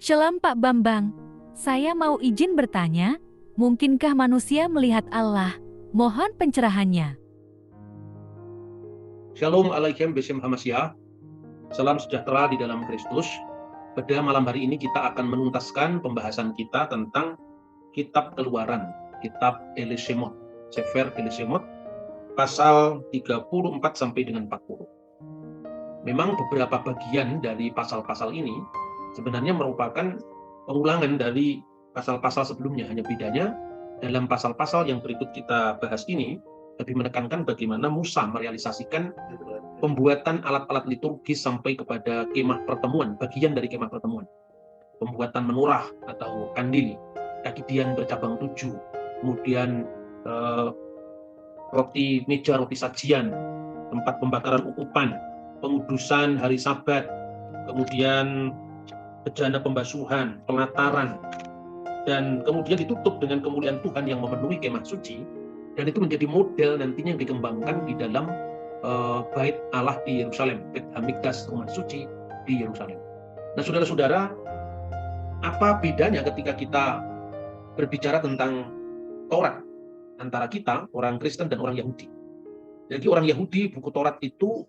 Shalom Pak Bambang, saya mau izin bertanya, mungkinkah manusia melihat Allah? Mohon pencerahannya. Shalom alaikum besim hamasyah. Salam sejahtera di dalam Kristus. Pada malam hari ini kita akan menuntaskan pembahasan kita tentang kitab Keluaran, kitab Elisemot, Sefer Elisemot, pasal 34 sampai dengan 40. Memang beberapa bagian dari pasal-pasal ini sebenarnya merupakan pengulangan dari pasal-pasal sebelumnya. Hanya bedanya dalam pasal-pasal yang berikut kita bahas ini lebih menekankan bagaimana Musa merealisasikan pembuatan alat-alat liturgis sampai kepada kemah pertemuan, bagian dari kemah pertemuan. Pembuatan menorah atau kandil, kakidian bercabang 7, kemudian meja roti sajian, tempat pembakaran ukupan, pengudusan hari Sabat, kemudian bejana pembasuhan, pelataran, dan kemudian ditutup dengan kemuliaan Tuhan yang memenuhi kemah suci, dan itu menjadi model nantinya yang dikembangkan di dalam bait Allah di Yerusalem, Bait Hamikdas, rumah suci di Yerusalem. Nah, saudara-saudara, apa bedanya ketika kita berbicara tentang Taurat antara kita, orang Kristen dan orang Yahudi? Jadi orang Yahudi, buku Taurat itu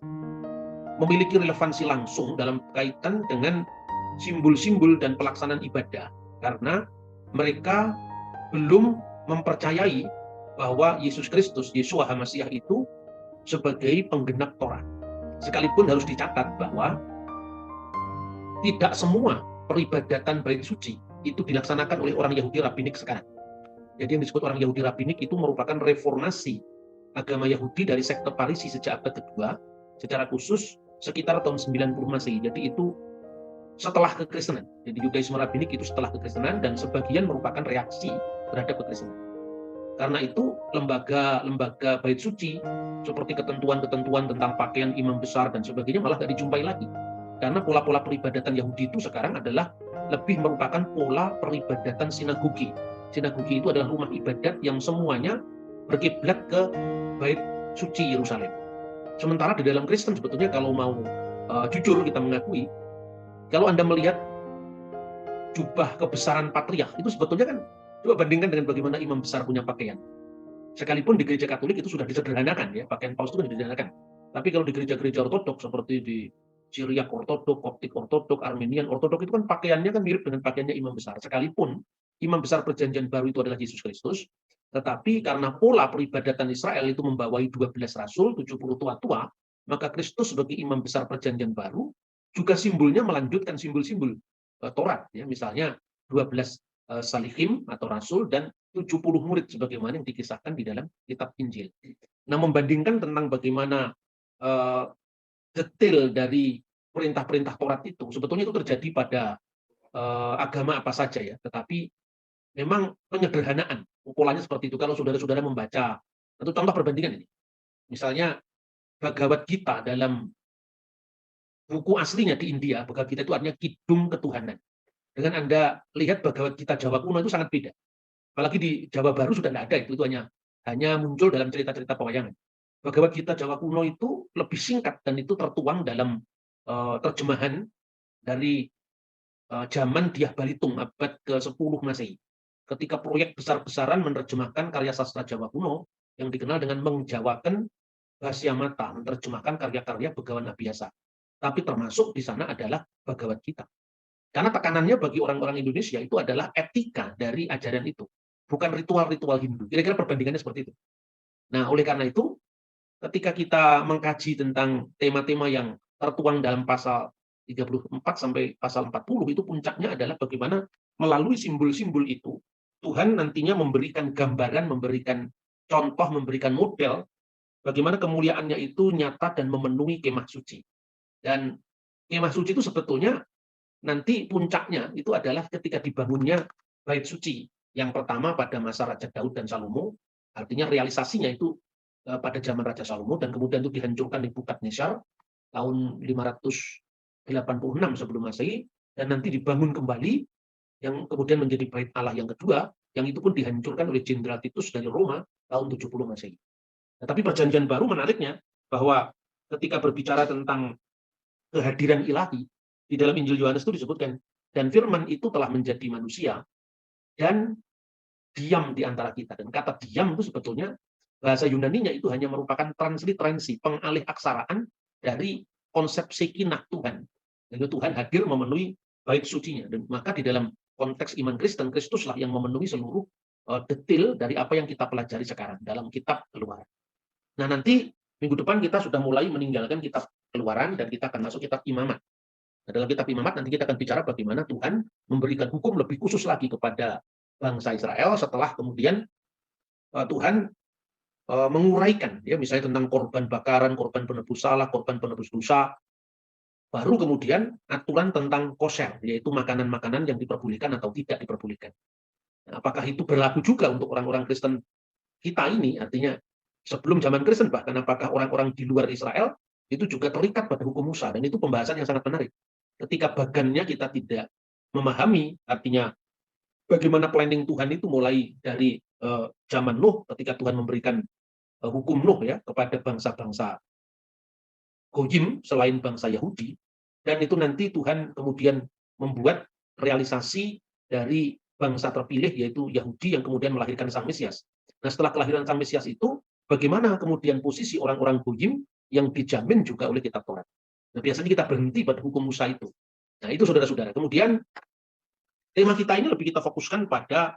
memiliki relevansi langsung dalam kaitan dengan simbol-simbol dan pelaksanaan ibadah, karena mereka belum mempercayai bahwa Yesus Kristus, Yeshua HaMasyiah itu sebagai penggenap Taurat. Sekalipun harus dicatat bahwa tidak semua peribadatan bait suci itu dilaksanakan oleh orang Yahudi Rabbinik sekarang. Jadi yang disebut orang Yahudi Rabbinik itu merupakan reformasi agama Yahudi dari sekte Parisi sejak abad kedua, secara khusus sekitar tahun 90 Masehi. Jadi itu setelah kekristenan. Jadi Yudaisme Rabbinik itu setelah kekristenan, dan sebagian merupakan reaksi terhadap kekristenan. Karena itu lembaga-lembaga bait suci seperti ketentuan-ketentuan tentang pakaian imam besar dan sebagainya malah tidak dijumpai lagi. Karena pola-pola peribadatan Yahudi itu sekarang adalah lebih merupakan pola peribadatan sinagogi. Sinagogi itu adalah rumah ibadat yang semuanya berkiblat ke bait suci Yerusalem. Sementara di dalam Kristen sebetulnya kalau mau jujur kita mengakui, kalau Anda melihat jubah kebesaran patriark itu sebetulnya kan, coba bandingkan dengan bagaimana imam besar punya pakaian. Sekalipun di gereja Katolik itu sudah disederhanakan, ya, pakaian paus itu kan disederhanakan. Tapi kalau di gereja-gereja ortodok seperti di Syriak ortodok, Koptik ortodok, Armenian ortodok, itu kan pakaiannya kan mirip dengan pakaiannya imam besar. Sekalipun imam besar perjanjian baru itu adalah Yesus Kristus, tetapi karena pola peribadatan Israel itu membawai 12 rasul, 70 tua-tua, maka Kristus sebagai imam besar perjanjian baru juga simbolnya melanjutkan simbol-simbol Taurat, ya, misalnya 12 salihim atau rasul dan 70 murid sebagaimana yang dikisahkan di dalam kitab Injil. Nah, membandingkan tentang bagaimana detail dari perintah-perintah Taurat itu, sebetulnya itu terjadi pada agama apa saja, ya, tetapi memang penyederhanaan, polanya seperti itu. Kalau saudara-saudara membaca, atau contoh perbandingan ini, misalnya Bhagavad Gita dalam buku aslinya di India, Bhagavad Gita itu artinya kidung ketuhanan. Dengan Anda lihat Bhagavad Gita Jawa kuno itu sangat beda. Apalagi di Jawa Baru sudah tidak ada, itu hanya muncul dalam cerita-cerita pewayangan. Bhagavad Gita Jawa kuno itu lebih singkat dan itu tertuang dalam terjemahan dari zaman Dyah Balitung abad ke-10 Masehi. Ketika proyek besar-besaran menerjemahkan karya sastra Jawa kuno yang dikenal dengan mengjawakan Bahasa Mata, menerjemahkan karya-karya Begawan Abiyasa. Tapi termasuk di sana adalah Bhagavad Gita. Karena tekanannya bagi orang-orang Indonesia itu adalah etika dari ajaran itu, bukan ritual-ritual Hindu. Kira-kira perbandingannya seperti itu. Nah, oleh karena itu, ketika kita mengkaji tentang tema-tema yang tertuang dalam pasal 34 sampai pasal 40, itu puncaknya adalah bagaimana melalui simbol-simbol itu, Tuhan nantinya memberikan gambaran, memberikan contoh, memberikan model, bagaimana kemuliaannya itu nyata dan memenuhi kemah suci. Dan kemah suci itu sebetulnya nanti puncaknya itu adalah ketika dibangunnya bait suci yang pertama pada masa Raja Daud dan Salomo, artinya realisasinya itu pada zaman Raja Salomo, dan kemudian itu dihancurkan Nebukadnezar tahun 586 sebelum Masehi, dan nanti dibangun kembali yang kemudian menjadi bait Allah yang kedua, yang itu pun dihancurkan oleh Jenderal Titus dari Roma tahun 70 Masehi. Nah, tapi perjanjian baru menariknya bahwa ketika berbicara tentang kehadiran ilahi, di dalam Injil Yohanes itu disebutkan dan firman itu telah menjadi manusia dan diam di antara kita. Dan kata diam itu sebetulnya bahasa Yunaninya itu hanya merupakan transliterasi, pengalih aksaraan dari konsep sekinah Tuhan. Jadi Tuhan hadir memenuhi bait sucinya. Dan maka di dalam konteks iman Kristen, Kristuslah yang memenuhi seluruh detail dari apa yang kita pelajari sekarang dalam kitab Keluaran. Nah, nanti minggu depan kita sudah mulai meninggalkan kitab Keluaran dan kita akan masuk kitab Imamat. Nah, dalam kitab Imamat nanti kita akan bicara bagaimana Tuhan memberikan hukum lebih khusus lagi kepada bangsa Israel setelah kemudian Tuhan menguraikan, ya misalnya tentang korban bakaran, korban penebus salah, korban penebus dosa. Baru kemudian aturan tentang kosher, yaitu makanan-makanan yang diperbolehkan atau tidak diperbolehkan. Nah, apakah itu berlaku juga untuk orang-orang Kristen kita ini? Artinya sebelum zaman Kristen bahkan apakah orang-orang di luar Israel itu juga terikat pada hukum Musa, dan itu pembahasan yang sangat menarik. Ketika bagannya kita tidak memahami, artinya bagaimana planning Tuhan itu mulai dari zaman Nuh ketika Tuhan memberikan hukum Nuh ya kepada bangsa-bangsa Goyim selain bangsa Yahudi, dan itu nanti Tuhan kemudian membuat realisasi dari bangsa terpilih yaitu Yahudi yang kemudian melahirkan Sang Mesias. Nah, setelah kelahiran Sang Mesias itu bagaimana kemudian posisi orang-orang Goyim yang dijamin juga oleh kitab Taurat. Nah, biasanya kita berhenti pada hukum Musa itu. Nah, itu saudara-saudara. Kemudian tema kita ini lebih kita fokuskan pada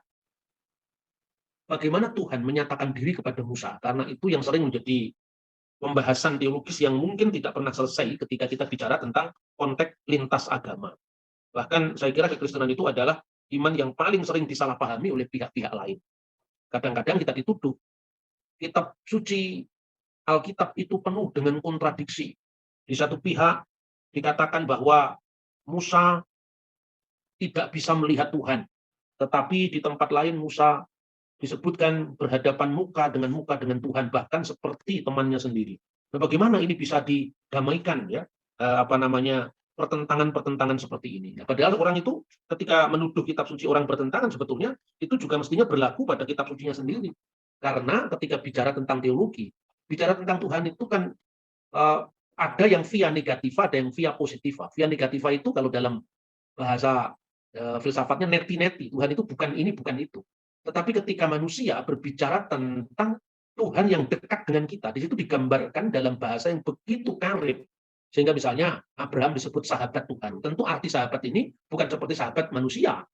bagaimana Tuhan menyatakan diri kepada Musa, karena itu yang sering menjadi pembahasan teologis yang mungkin tidak pernah selesai ketika kita bicara tentang konteks lintas agama. Bahkan saya kira kekristenan itu adalah iman yang paling sering disalahpahami oleh pihak-pihak lain. Kadang-kadang kita dituduh kitab suci Alkitab itu penuh dengan kontradiksi. Di satu pihak dikatakan bahwa Musa tidak bisa melihat Tuhan, tetapi di tempat lain Musa disebutkan berhadapan muka dengan Tuhan, bahkan seperti temannya sendiri. Nah, bagaimana ini bisa didamaikan ya? Pertentangan-pertentangan seperti ini. Nah, padahal orang itu ketika menuduh kitab suci orang bertentangan sebetulnya itu juga mestinya berlaku pada kitab sucinya sendiri. Karena ketika bicara tentang teologi, bicara tentang Tuhan itu kan ada yang via negativa, ada yang via positiva. Via negativa itu kalau dalam bahasa filsafatnya neti-neti. Tuhan itu bukan ini, bukan itu. Tetapi ketika manusia berbicara tentang Tuhan yang dekat dengan kita, di situ digambarkan dalam bahasa yang begitu karib. Sehingga misalnya Abraham disebut sahabat Tuhan. Tentu arti sahabat ini bukan seperti sahabat manusia,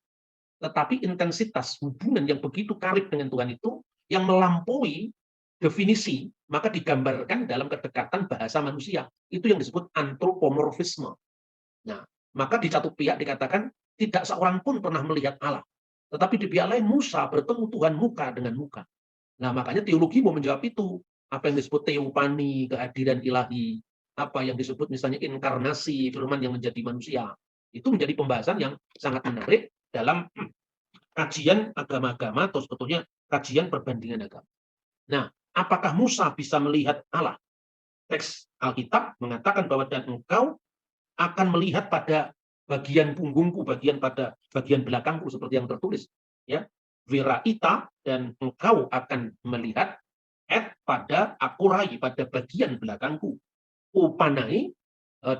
tetapi intensitas hubungan yang begitu karib dengan Tuhan itu yang melampaui definisi, maka digambarkan dalam kedekatan bahasa manusia. Itu yang disebut antropomorfisme. Nah, maka di satu pihak dikatakan tidak seorang pun pernah melihat Allah. Tetapi di pihak lain Musa bertemu Tuhan muka dengan muka. Nah, makanya teologi mau menjawab itu. Apa yang disebut teopani, kehadiran ilahi. Apa yang disebut misalnya inkarnasi, firman yang menjadi manusia. Itu menjadi pembahasan yang sangat menarik dalam kajian agama-agama atau sebetulnya kajian perbandingan agama. Nah, apakah Musa bisa melihat Allah? Teks Alkitab mengatakan bahwa dan engkau akan melihat pada bagian punggungku, pada bagian belakangku seperti yang tertulis, ya. Viraita, dan engkau akan melihat pada akurai, pada bagian belakangku. Upanai,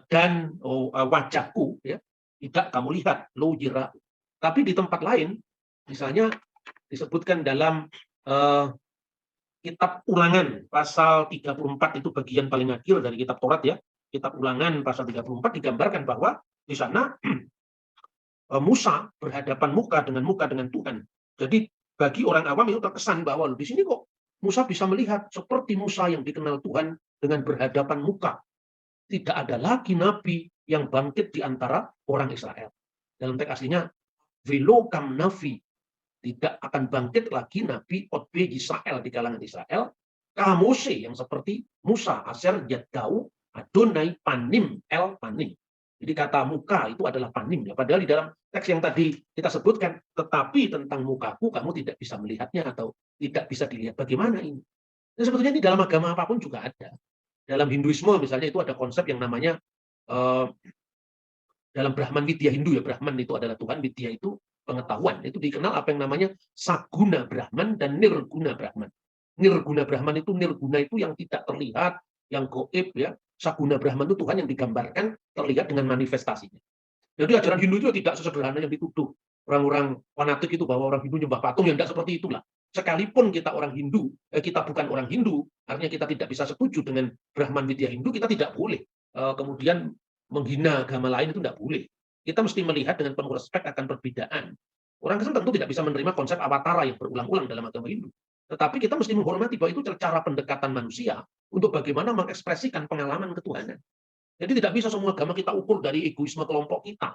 dan wajahku, ya, tidak kamu lihat, lo jira. Tapi di tempat lain, misalnya disebutkan dalam kitab Ulangan pasal 34, itu bagian paling akhir dari kitab Taurat ya. Kitab Ulangan pasal 34 digambarkan bahwa di sana Musa berhadapan muka dengan Tuhan. Jadi bagi orang awam itu terkesan bahwa di sini kok Musa bisa melihat seperti Musa yang dikenal Tuhan dengan berhadapan muka. Tidak ada lagi nabi yang bangkit di antara orang Israel. Dalam teks aslinya, velo kam navi, tidak akan bangkit lagi nabi otbe Israel di kalangan Israel. Kamose yang seperti Musa, Aser, Yadau, Adonai, Panim, El Panim. Jadi kata muka itu adalah panim. Ya. Padahal di dalam teks yang tadi kita sebutkan, tetapi tentang mukaku kamu tidak bisa melihatnya atau tidak bisa dilihat. Bagaimana ini? Dan sebetulnya ini dalam agama apapun juga ada. Dalam Hinduisme misalnya itu ada konsep yang namanya dalam Brahman Widya Hindu ya, Brahman itu adalah Tuhan, Widya itu pengetahuan. Itu dikenal apa yang namanya Saguna Brahman dan Nirguna Brahman. Nirguna Brahman itu, nirguna itu yang tidak terlihat, yang goib ya. Saguna Brahman itu Tuhan yang digambarkan terlihat dengan manifestasinya. Jadi ajaran Hindu itu tidak sesederhana yang dituduh orang-orang fanatik itu bahwa orang Hindu nyembah patung, yang tidak seperti itulah. Sekalipun kita orang Hindu, kita bukan orang Hindu, artinya kita tidak bisa setuju dengan Brahman Widya Hindu, kita tidak boleh kemudian menghina agama lain, itu tidak boleh. Kita mesti melihat dengan penuh respek akan perbedaan. Orang Kristen tentu tidak bisa menerima konsep awatara yang berulang-ulang dalam agama Hindu. Tetapi kita mesti menghormati bahwa itu cara pendekatan manusia untuk bagaimana mengekspresikan pengalaman ketuhanan. Jadi tidak bisa semua agama kita ukur dari egoisme kelompok kita.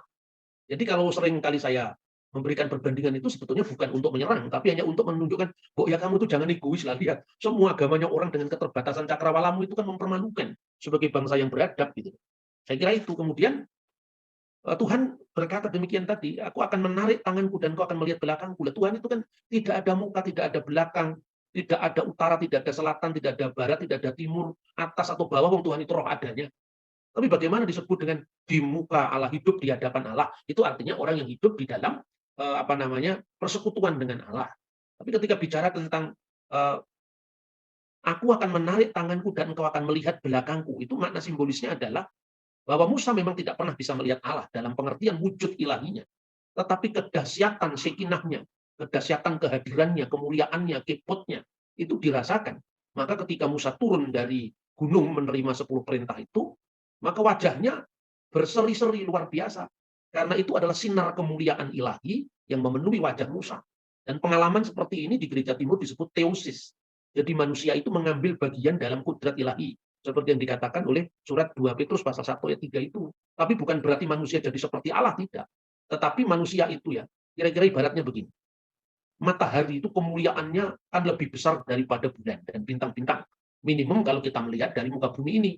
Jadi kalau sering kali saya memberikan perbandingan itu sebetulnya bukan untuk menyerang, tapi hanya untuk menunjukkan, "Kok ya kamu itu jangan egois lah, lihat semua agamanya orang dengan keterbatasan cakrawalamu itu kan mempermalukan sebagai bangsa yang beradab," gitu. Saya kira itu. Kemudian Tuhan berkata demikian tadi, "Aku akan menarik tanganku dan kau akan melihat belakangku." Lah, Tuhan itu kan tidak ada muka, tidak ada belakang, tidak ada utara, tidak ada selatan, tidak ada barat, tidak ada timur, atas atau bawah. Wong Tuhan itu roh adanya. Tapi bagaimana disebut dengan di muka Allah, hidup di hadapan Allah? Itu artinya orang yang hidup di dalam persekutuan dengan Allah. Tapi ketika bicara tentang eh, aku akan menarik tanganku dan engkau akan melihat belakangku, itu makna simbolisnya adalah bahwa Musa memang tidak pernah bisa melihat Allah dalam pengertian wujud ilahinya. Tetapi kedahsyatan sekinahnya, kedahsyatan kehadirannya, kemuliaannya, kipotnya, itu dirasakan. Maka ketika Musa turun dari gunung menerima 10 perintah itu, maka wajahnya berseri-seri luar biasa. Karena itu adalah sinar kemuliaan ilahi yang memenuhi wajah Musa. Dan pengalaman seperti ini di gereja timur disebut teosis. Jadi manusia itu mengambil bagian dalam kudrat ilahi. Seperti yang dikatakan oleh surat 2 Petrus pasal 1 ayat 3 itu. Tapi bukan berarti manusia jadi seperti Allah, tidak. Tetapi manusia itu ya, kira-kira ibaratnya begini. Matahari itu kemuliaannya kan lebih besar daripada bulan dan bintang-bintang. Minimum kalau kita melihat dari muka bumi ini.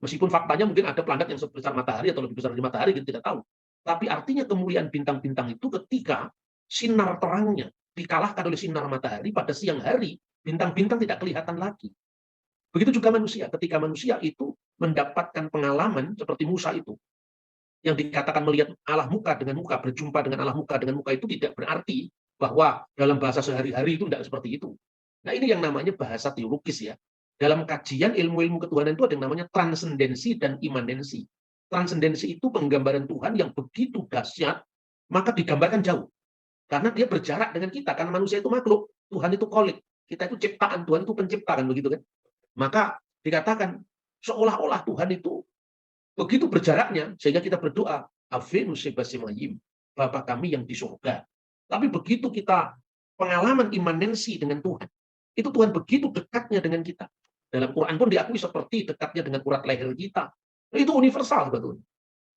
Meskipun faktanya mungkin ada planet yang sebesar matahari atau lebih besar dari matahari, kita tidak tahu. Tapi artinya kemuliaan bintang-bintang itu ketika sinar terangnya dikalahkan oleh sinar matahari pada siang hari, bintang-bintang tidak kelihatan lagi. Begitu juga manusia. Ketika manusia itu mendapatkan pengalaman seperti Musa itu, yang dikatakan melihat Allah muka dengan muka, berjumpa dengan Allah muka dengan muka, itu tidak berarti bahwa dalam bahasa sehari-hari itu tidak seperti itu. Nah, ini yang namanya bahasa teologis ya. Dalam kajian ilmu-ilmu ketuhanan itu ada yang namanya transendensi dan imanensi. Transendensi itu penggambaran Tuhan yang begitu dahsyat, maka digambarkan jauh. Karena dia berjarak dengan kita, karena manusia itu makhluk, Tuhan itu kholik, kita itu ciptaan, Tuhan itu pencipta, kan begitu kan? Maka dikatakan seolah-olah Tuhan itu begitu berjaraknya sehingga kita berdoa, Avenu Sebastimayim, Bapa kami yang di surga. Tapi begitu kita pengalaman imanensi dengan Tuhan, itu Tuhan begitu dekatnya dengan kita. Dalam Quran pun diakui seperti dekatnya dengan urat leher kita. Itu universal, betul.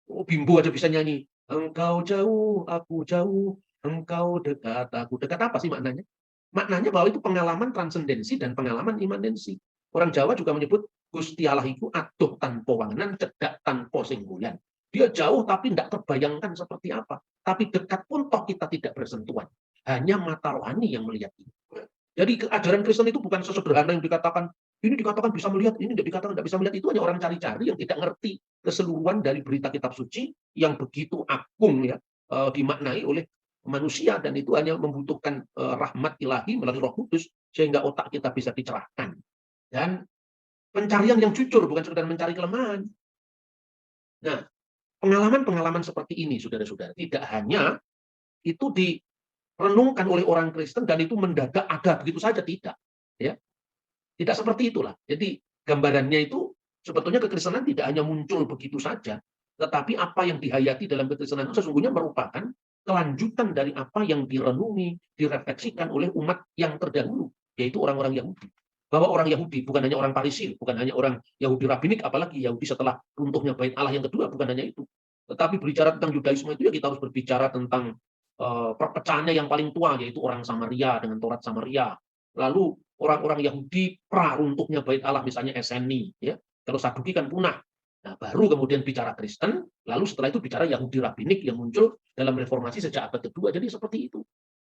Oh, Bimbo aja bisa nyanyi, engkau jauh, aku jauh, engkau dekat, aku dekat. Apa sih maknanya? Maknanya bahwa itu pengalaman transendensi dan pengalaman imanensi. Orang Jawa juga menyebut Gusti Allah itu aduh tanpa wanganan, cedak tanpa singgulan. Dia jauh tapi tidak terbayangkan seperti apa. Tapi dekat pun toh kita tidak bersentuhan. Hanya mata rohani yang melihat itu. Jadi ajaran Kristen itu bukan sesederhana yang dikatakan, ini dikatakan bisa melihat, ini dikatakan tidak bisa melihat. Itu hanya orang cari-cari yang tidak ngerti keseluruhan dari berita kitab suci yang begitu agung ya, dimaknai oleh manusia, dan itu hanya membutuhkan rahmat ilahi melalui Roh Kudus sehingga otak kita bisa dicerahkan. Dan pencarian yang jujur, bukan sekedar mencari kelemahan. Nah, pengalaman-pengalaman seperti ini, saudara-saudara, tidak hanya itu direnungkan oleh orang Kristen dan itu mendadak ada begitu saja, tidak. Ya, tidak seperti itulah. Jadi gambarannya itu sebetulnya kekristenan tidak hanya muncul begitu saja, tetapi apa yang dihayati dalam kekristenan itu sesungguhnya merupakan kelanjutan dari apa yang direnungi, direfleksikan oleh umat yang terdahulu, yaitu orang-orang Yahudi. Bahwa orang Yahudi bukan hanya orang Parisi, bukan hanya orang Yahudi Rabinik, apalagi Yahudi setelah runtuhnya Bait Allah yang kedua, bukan hanya itu. Tetapi berbicara tentang Yudaisme itu ya kita harus berbicara tentang perpecahannya yang paling tua, yaitu orang Samaria dengan Taurat Samaria. Lalu orang-orang Yahudi pra runtuhnya Bait Allah, misalnya Eseni, ya. Kalau Saduki kan punah. Nah, baru kemudian bicara Kristen, lalu setelah itu bicara Yahudi Rabinik yang muncul dalam reformasi sejak abad kedua. Jadi seperti itu.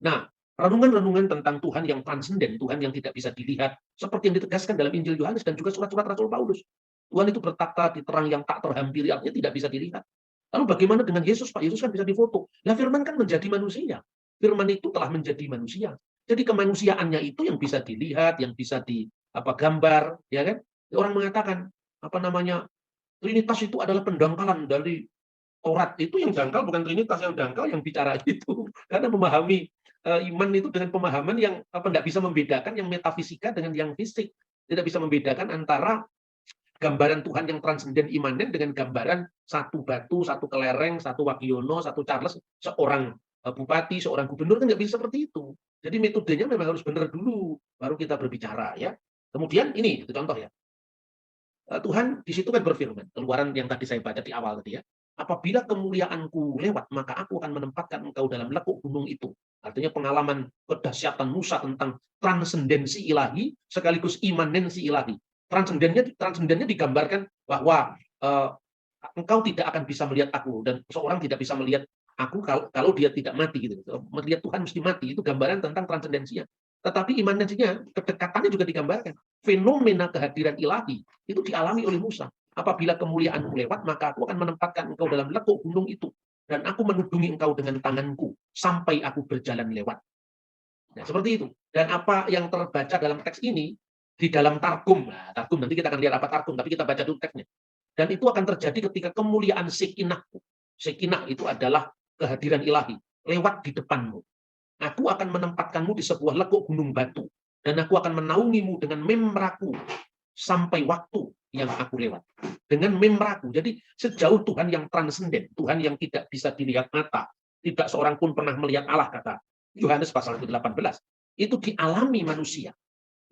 Nah, renungan-renungan tentang Tuhan yang transenden, Tuhan yang tidak bisa dilihat, seperti yang ditegaskan dalam Injil Yohanes dan juga surat-surat Rasul Paulus. Tuhan itu bertata di terang yang tak terhampiri, artinya tidak bisa dilihat. Lalu bagaimana dengan Yesus, Pak? Yesus kan bisa difoto. Nah, firman kan menjadi manusia. Firman itu telah menjadi manusia. Jadi kemanusiaannya itu yang bisa dilihat, yang bisa gambar, ya kan? Orang mengatakan Trinitas itu adalah pendangkalan dari Taurat itu yang dangkal bukan Trinitas, yang dangkal yang bicara itu. Karena memahami iman itu dengan pemahaman yang tidak bisa membedakan yang metafisika dengan yang fisik. Tidak bisa membedakan antara gambaran Tuhan yang transenden imanen dengan gambaran satu batu, satu kelereng, satu Wagiono, satu Charles, seorang bupati, seorang gubernur, kan nggak bisa seperti itu. Jadi metodenya memang harus benar dulu, baru kita berbicara ya. Kemudian ini, itu contoh ya. Tuhan di situ kan berfirman, keluaran yang tadi saya baca di awal tadi ya, apabila kemuliaanku lewat, maka aku akan menempatkan engkau dalam lekuk gunung itu. Artinya pengalaman kedahsyatan Musa tentang transendensi ilahi sekaligus imanensi ilahi. Transendennya digambarkan bahwa engkau tidak akan bisa melihat aku, dan seorang tidak bisa melihat aku kalau dia tidak mati gitu. Melihat Tuhan mesti mati, itu gambaran tentang transendensinya. Tetapi imanensinya, kedekatannya juga digambarkan. Fenomena kehadiran ilahi itu dialami oleh Musa. Apabila kemuliaanku lewat, maka aku akan menempatkan engkau dalam lekuk gunung itu. Dan aku menudungi engkau dengan tanganku sampai aku berjalan lewat. Nah, seperti itu. Dan apa yang terbaca dalam teks ini, di dalam Targum. Nah, Targum nanti kita akan lihat apa Targum, tapi kita baca dulu teksnya. Dan itu akan terjadi ketika kemuliaan Sekinahku. Sekinah itu adalah kehadiran ilahi. Lewat di depanmu. Aku akan menempatkanmu di sebuah lekuk gunung batu. Dan aku akan menaungimu dengan memraku sampai waktu yang aku lewat. Dengan memraku. Jadi sejauh Tuhan yang transenden, Tuhan yang tidak bisa dilihat mata, tidak seorang pun pernah melihat Allah, kata Yohanes pasal 18. Itu dialami manusia.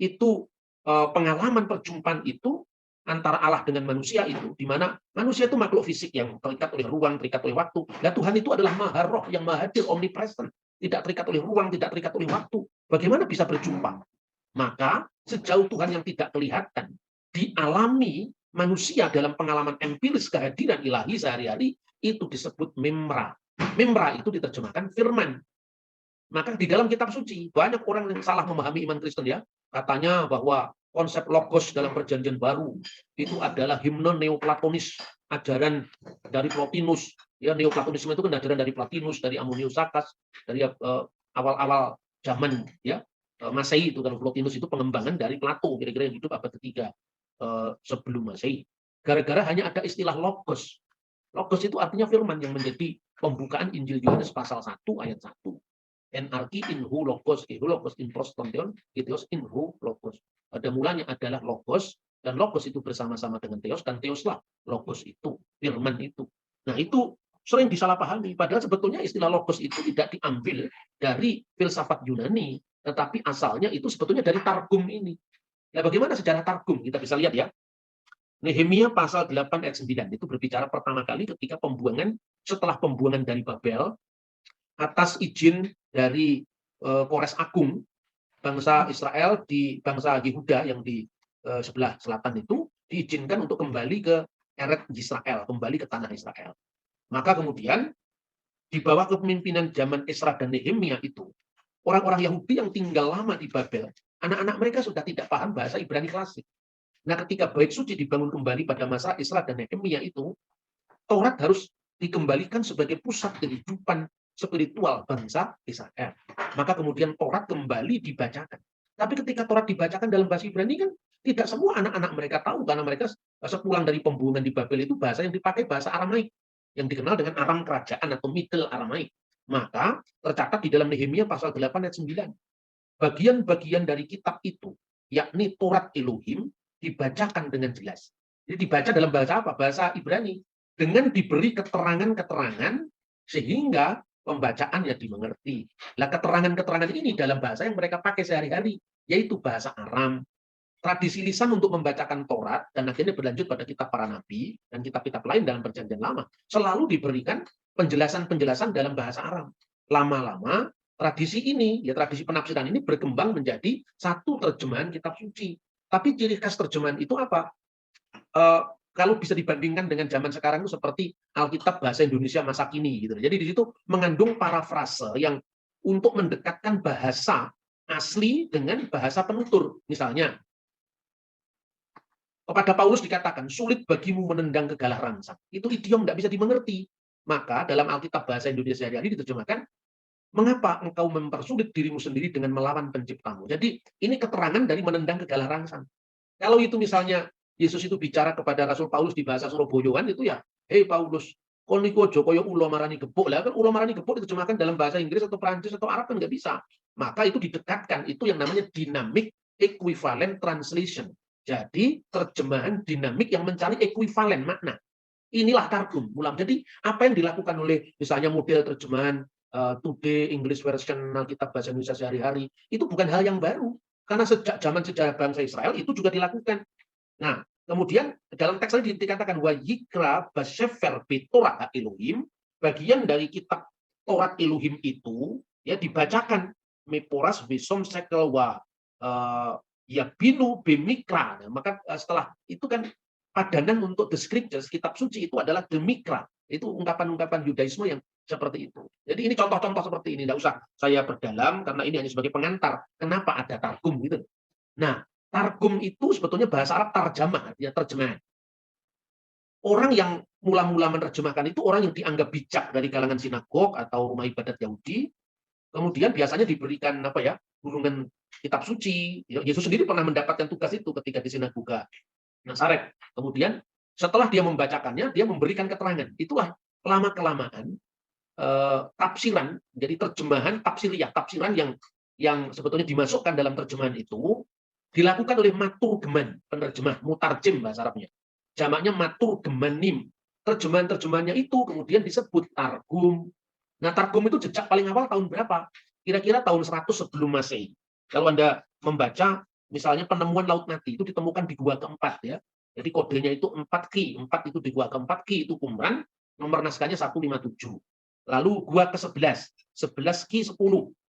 Itu pengalaman perjumpaan itu antara Allah dengan manusia itu, di mana manusia itu makhluk fisik yang terikat oleh ruang, terikat oleh waktu. Dan Tuhan itu adalah Maha Roh yang Maha Hadir, omnipresent. Tidak terikat oleh ruang, tidak terikat oleh waktu. Bagaimana bisa berjumpa? Maka sejauh Tuhan yang tidak kelihatan dialami manusia dalam pengalaman empiris kehadiran ilahi sehari-hari, itu disebut memra. Memra itu diterjemahkan firman. Maka di dalam kitab suci banyak orang yang salah memahami iman Kristen ya. Katanya bahwa konsep logos dalam perjanjian baru itu adalah himne neoplatonis, ajaran dari Plotinus. Ya, neoplatonisme itu kan ajaran dari Plotinus, dari Ammonius Saccas, dari awal-awal zaman ya Masehi itu. Kalau Plotinus itu pengembangan dari Plato, kira-kira yang hidup abad ketiga sebelum Masehi. Gara-gara hanya ada istilah logos. Logos itu artinya firman yang menjadi pembukaan Injil Yohanes pasal 1 ayat 1. Enarki in ho logos in prostontion, theos in ho logos. Pada mulanya adalah logos, dan logos itu bersama-sama dengan theos, dan theoslah logos itu, firman itu. Nah, itu sering disalahpahami, padahal sebetulnya istilah logos itu tidak diambil dari filsafat Yunani, tetapi asalnya itu sebetulnya dari Targum ini. Nah, bagaimana sejarah Targum? Kita bisa lihat ya. Nehemia pasal 8 ayat 9 itu berbicara pertama kali ketika pembuangan, setelah pembuangan dari Babel, atas izin dari Kores Agung, bangsa Israel di bangsa Yehuda yang di sebelah selatan itu diizinkan untuk kembali ke Eret Israel, kembali ke tanah Israel. Maka kemudian di bawah kepemimpinan zaman Esra dan Nehemia itu, orang-orang Yahudi yang tinggal lama di Babel, anak-anak mereka sudah tidak paham bahasa Ibrani klasik. Nah, ketika Bait Suci dibangun kembali pada masa Esra dan Nehemia itu, Taurat harus dikembalikan sebagai pusat kehidupan spiritual bangsa Israel. Maka kemudian Taurat kembali dibacakan. Tapi ketika Taurat dibacakan dalam bahasa Ibrani kan tidak semua anak-anak mereka tahu, karena mereka sepulang dari pembuangan di Babel itu bahasa yang dipakai bahasa Aramaik, yang dikenal dengan Aram kerajaan atau Middle Aramaik. Maka tercatat di dalam Nehemia pasal 8 ayat 9. Bagian-bagian dari kitab itu, yakni Taurat Elohim, dibacakan dengan jelas. Jadi dibaca dalam bahasa apa? Bahasa Ibrani. Dengan diberi keterangan-keterangan sehingga pembacaannya dimengerti. Nah, keterangan-keterangan ini dalam bahasa yang mereka pakai sehari-hari, yaitu bahasa Aram. Tradisi lisan untuk membacakan Taurat, dan akhirnya berlanjut pada kitab para nabi dan kitab-kitab lain dalam perjanjian lama, selalu diberikan penjelasan-penjelasan dalam bahasa Aram. Lama-lama, tradisi ini, ya tradisi penafsiran ini berkembang menjadi satu terjemahan kitab suci. Tapi ciri khas terjemahan itu apa? Kalau bisa dibandingkan dengan zaman sekarang itu seperti Alkitab bahasa Indonesia masa kini gitu. Jadi di situ mengandung parafrase yang untuk mendekatkan bahasa asli dengan bahasa penutur. Misalnya kepada Paulus dikatakan sulit bagimu menendang ke galah rangsang. Itu idiom tidak bisa dimengerti. Maka dalam Alkitab bahasa Indonesia sehari-hari diterjemahkan, mengapa engkau mempersulit dirimu sendiri dengan melawan penciptamu. Jadi ini keterangan dari menendang ke galah rangsang. Kalau itu misalnya Yesus itu bicara kepada Rasul Paulus di bahasa Surabayaan itu ya, hei Paulus, Kon niku aja kaya ula marani gepuk. Lah kan ula marani gepuk diterjemahkan dalam bahasa Inggris atau Prancis atau Arab kan nggak bisa. Maka itu didekatkan, itu yang namanya dynamic equivalent translation. Jadi terjemahan dinamik yang mencari ekuivalen makna. Inilah targum ulam. Jadi apa yang dilakukan oleh misalnya model terjemahan Today English Version Alkitab Bahasa Indonesia sehari-hari itu bukan hal yang baru. Karena sejak zaman sejarah bangsa Israel itu juga dilakukan. Nah, kemudian dalam teks tadi dikatakan wa yikra basefer Torah Elohim, bagian dari kitab Torat Elohim itu ya dibacakan meporas besom sekel wa ya binu bemikra. Nah, maka setelah itu kan padanan untuk the scriptures, kitab suci itu adalah demikra. Itu ungkapan-ungkapan Yudaisme yang seperti itu. Jadi ini contoh-contoh seperti ini. Tidak usah saya perdalam karena ini hanya sebagai pengantar. Kenapa ada targum gitu. Nah, targum itu sebetulnya bahasa Arab tarjamah, ya terjemahan. Orang yang mula-mula menerjemahkan itu orang yang dianggap bijak dari kalangan sinagog atau rumah ibadat Yahudi. Kemudian biasanya diberikan apa ya, gulungan kitab suci. Yesus sendiri pernah mendapatkan tugas itu ketika di sinagoga Nazaret. Kemudian setelah dia membacakannya, dia memberikan keterangan. Itulah lama-kelamaan tafsiran, jadi terjemahan tafsiriyah, tafsiran yang sebetulnya dimasukkan dalam terjemahan itu dilakukan oleh maturgeman, penerjemah, mutarjem bahasa Arabnya. Jamaknya maturgemanim. Terjemahan-terjemahannya itu kemudian disebut targum. Nah, targum itu jejak paling awal tahun berapa? Kira-kira tahun 100 sebelum Masehi. Kalau Anda membaca misalnya penemuan Laut Mati itu ditemukan di gua keempat ya. Jadi kodenya itu 4 Ki, 4 itu di gua keempat, Ki itu Qumran, nomor naskahnya 157. Lalu gua ke-11, 11 Ki 10.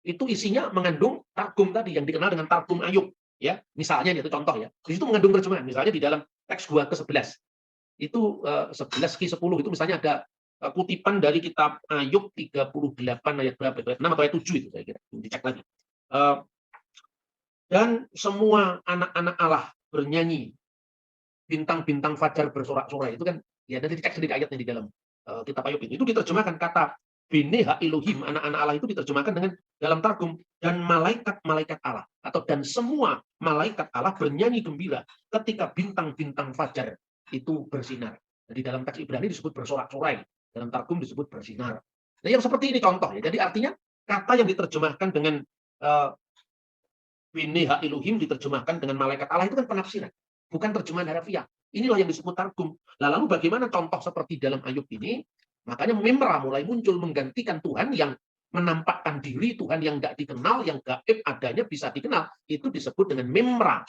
Itu isinya mengandung targum tadi yang dikenal dengan targum Ayub ya. Misalnya itu contoh ya. Di situ mengandung terjemahan. Misalnya di dalam teks gua ke-11 itu 11 Ki 10 itu misalnya ada kutipan dari kitab Ayub 38 ayat berapa? Ayat 6 atau ayat 7 itu saya kira. Dicek lagi. Dan semua anak-anak Allah bernyanyi, bintang-bintang fajar bersorak-sorai. Itu kan ya nanti dicek sendiri ayatnya di dalam kitab Ayub itu. Itu diterjemahkan kata Bene Elohim, anak-anak Allah itu diterjemahkan dengan dalam targum dan malaikat-malaikat Allah atau dan semua malaikat Allah bernyanyi gembira ketika bintang-bintang fajar itu bersinar. Jadi dalam teks Ibrani disebut bersorak-sorai, dalam targum disebut bersinar. Nah, yang seperti ini contoh ya. Jadi artinya kata yang diterjemahkan dengan Bene Elohim diterjemahkan dengan malaikat Allah itu kan penafsiran, bukan terjemahan harfiah. Inilah yang disebut targum. Lalu bagaimana contoh seperti dalam Ayub ini? Makanya Memra mulai muncul menggantikan Tuhan yang menampakkan diri, Tuhan yang nggak dikenal, yang gaib adanya bisa dikenal. Itu disebut dengan Memra.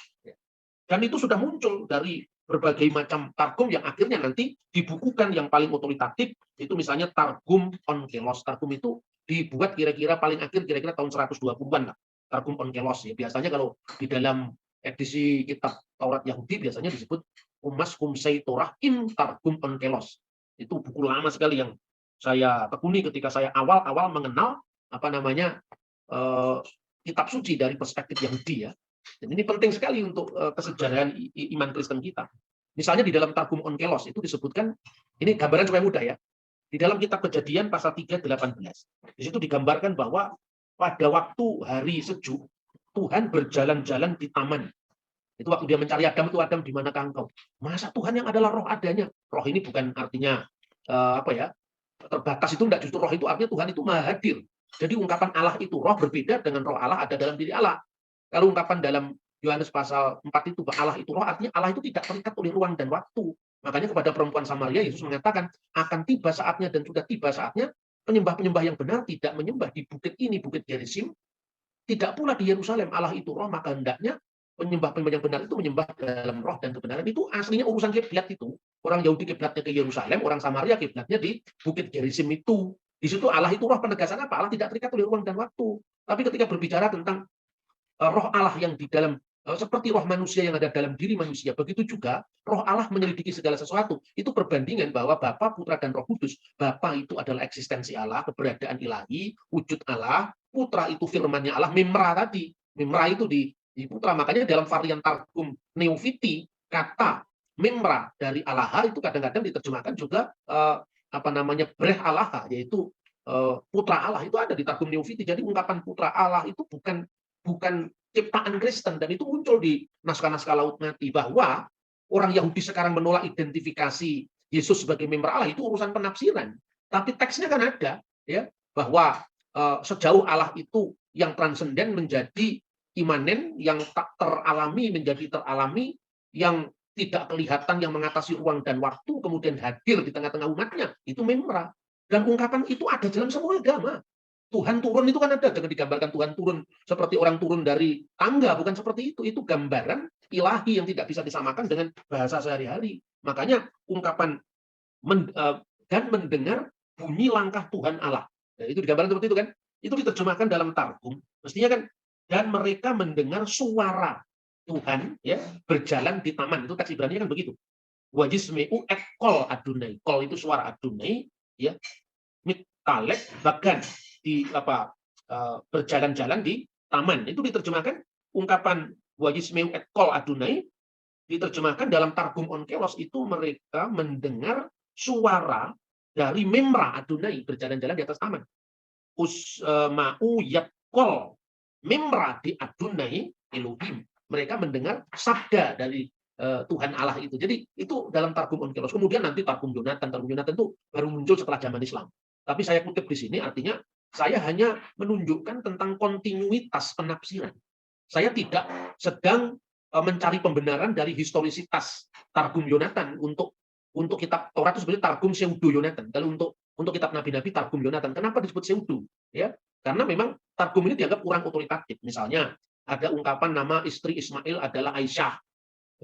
Dan itu sudah muncul dari berbagai macam targum yang akhirnya nanti dibukukan yang paling otoritatif. Itu misalnya Targum Onkelos. Targum itu dibuat kira-kira paling akhir kira-kira tahun 120-an lah. Targum Onkelos ya. Biasanya kalau di dalam edisi kitab Taurat Yahudi biasanya disebut Umas Kumsei Torah in Targum Onkelos. Itu buku lama sekali yang saya tekuni ketika saya awal-awal mengenal apa namanya kitab suci dari perspektif Yahudi ya. Dan ini penting sekali untuk kesejarahan iman Kristen kita. Misalnya di dalam Targum Onkelos itu disebutkan, ini gambaran supaya mudah ya. Di dalam kitab Kejadian pasal 3:18. Di situ digambarkan bahwa pada waktu hari sejuk Tuhan berjalan-jalan di taman. Itu waktu dia mencari Adam, itu Adam di manakah engkau? Masa Tuhan yang adalah roh adanya? Roh ini bukan artinya apa ya? Terbatas itu enggak, justru roh itu artinya Tuhan itu maha hadir. Jadi ungkapan Allah itu roh berbeda dengan roh Allah ada dalam diri Allah. Kalau ungkapan dalam Yohanes pasal 4 itu Allah itu roh, artinya Allah itu tidak terikat oleh ruang dan waktu. Makanya kepada perempuan Samaria Yesus mengatakan akan tiba saatnya dan sudah tiba saatnya penyembah-penyembah yang benar tidak menyembah di bukit ini, bukit Gerizim, tidak pula di Yerusalem. Allah itu roh, maka hendaknya penyembah-penyembah yang benar itu menyembah dalam roh dan kebenaran. Itu aslinya urusan kiblat itu. Orang Yahudi kiblatnya ke Yerusalem, orang Samaria kiblatnya di bukit Gerizim itu. Di situ Allah itu roh, penegasan apa? Allah tidak terikat oleh ruang dan waktu. Tapi ketika berbicara tentang roh Allah yang di dalam seperti roh manusia yang ada dalam diri manusia, begitu juga roh Allah menyelidiki segala sesuatu. Itu perbandingan bahwa Bapa, Putra, dan Roh Kudus. Bapa itu adalah eksistensi Allah, keberadaan ilahi, wujud Allah. Putra itu firman-Nya Allah, Memra tadi. Memra itu di Putra. Makanya dalam varian Targum Neofiti, kata Memra dari Allah itu kadang-kadang diterjemahkan juga apa namanya Breh Allah, yaitu Putra Allah. Itu ada di Targum Neofiti. Jadi ungkapan Putra Allah itu bukan ciptaan Kristen, dan itu muncul di naskah-naskah Laut Mati bahwa orang Yahudi sekarang menolak identifikasi Yesus sebagai member Allah itu urusan penafsiran. Tapi teksnya kan ada, ya, bahwa sejauh Allah itu yang transenden menjadi imanen, yang tak teralami menjadi teralami, yang tidak kelihatan, yang mengatasi ruang dan waktu, kemudian hadir di tengah-tengah umatnya, itu memra. Dan ungkapan itu ada dalam semua agama. Tuhan turun itu kan ada, dengan digambarkan Tuhan turun seperti orang turun dari tangga, bukan seperti itu. Itu gambaran ilahi yang tidak bisa disamakan dengan bahasa sehari-hari. Makanya ungkapan dan mendengar bunyi langkah Tuhan Allah. Nah, itu digambarkan seperti itu kan. Itu diterjemahkan dalam Targum. Mestinya kan, dan mereka mendengar suara Tuhan, ya, berjalan di taman. Itu teks Ibrani kan begitu. Wajismeu et kol Adonai. Kol itu suara Adonai, ya. Mitalek bagan di berjalan-jalan di taman. Itu diterjemahkan ungkapan wajismeu et kol Adonai, diterjemahkan dalam Targum Onkelos itu mereka mendengar suara dari memra Adonai berjalan-jalan di atas taman. Usma'u yatkol memra di Adonai Elohim. Mereka mendengar sabda dari Tuhan Allah itu. Jadi itu dalam Targum Onkelos. Kemudian nanti Targum Yonatan itu baru muncul setelah zaman Islam. Tapi saya kutip di sini, artinya saya hanya menunjukkan tentang kontinuitas penafsiran. Saya tidak sedang mencari pembenaran dari historisitas Targum Yonatan untuk kitab Taurat itu sebenarnya Targum Pseudo Yonatan. Kalau untuk kitab nabi-nabi Targum Yonatan. Kenapa disebut pseudo? Ya, karena memang Targum ini dianggap kurang otoritatif. Misalnya ada ungkapan nama istri Ismail adalah Aisyah,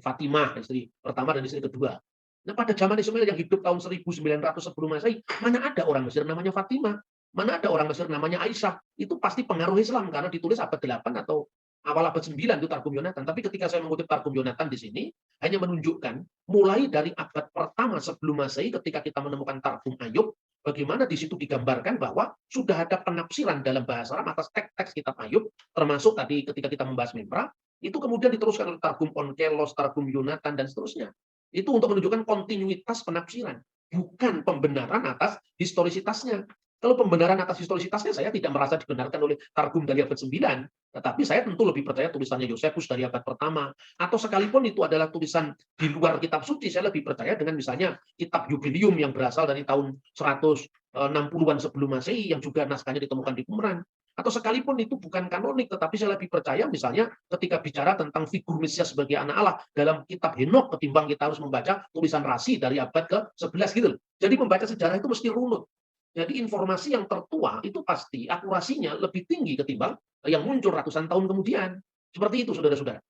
Fatimah, istri pertama dan istri kedua. Nah, pada zaman Ismail yang hidup tahun 1900 sebelum Masehi, mana ada orang Mesir namanya Fatimah? Mana ada orang Mesir namanya Aisyah? Itu pasti pengaruh Islam karena ditulis abad 8 atau awal abad 9 itu Targum Yonatan. Tapi ketika saya mengutip Targum Yonatan di sini, hanya menunjukkan mulai dari abad pertama sebelum Masehi ketika kita menemukan Targum Ayub, bagaimana di situ digambarkan bahwa sudah ada penafsiran dalam bahasa Arab atas teks-teks kitab Ayub, termasuk tadi ketika kita membahas Memra, itu kemudian diteruskan oleh Targum Onkelos, Targum Yonatan, dan seterusnya. Itu untuk menunjukkan kontinuitas penafsiran, bukan pembenaran atas historisitasnya. Kalau pembenaran atas historisitasnya, saya tidak merasa dibenarkan oleh Targum dari abad 9, tetapi saya tentu lebih percaya tulisannya Yosefus dari abad pertama, atau sekalipun itu adalah tulisan di luar kitab suci, saya lebih percaya dengan misalnya kitab Jubileum yang berasal dari tahun 160-an sebelum Masehi, yang juga naskahnya ditemukan di Qumran. Atau sekalipun itu bukan kanonik, tetapi saya lebih percaya misalnya ketika bicara tentang figur Mesias sebagai anak Allah dalam kitab Henokh, ketimbang kita harus membaca tulisan Rasi dari abad ke-11 gitu. Jadi membaca sejarah itu mesti runut. Jadi informasi yang tertua itu pasti akurasinya lebih tinggi ketimbang yang muncul ratusan tahun kemudian. Seperti itu, saudara-saudara.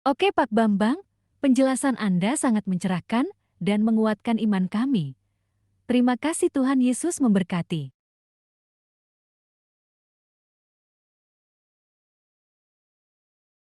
Oke Pak Bambang, penjelasan Anda sangat mencerahkan dan menguatkan iman kami. Terima kasih, Tuhan Yesus memberkati.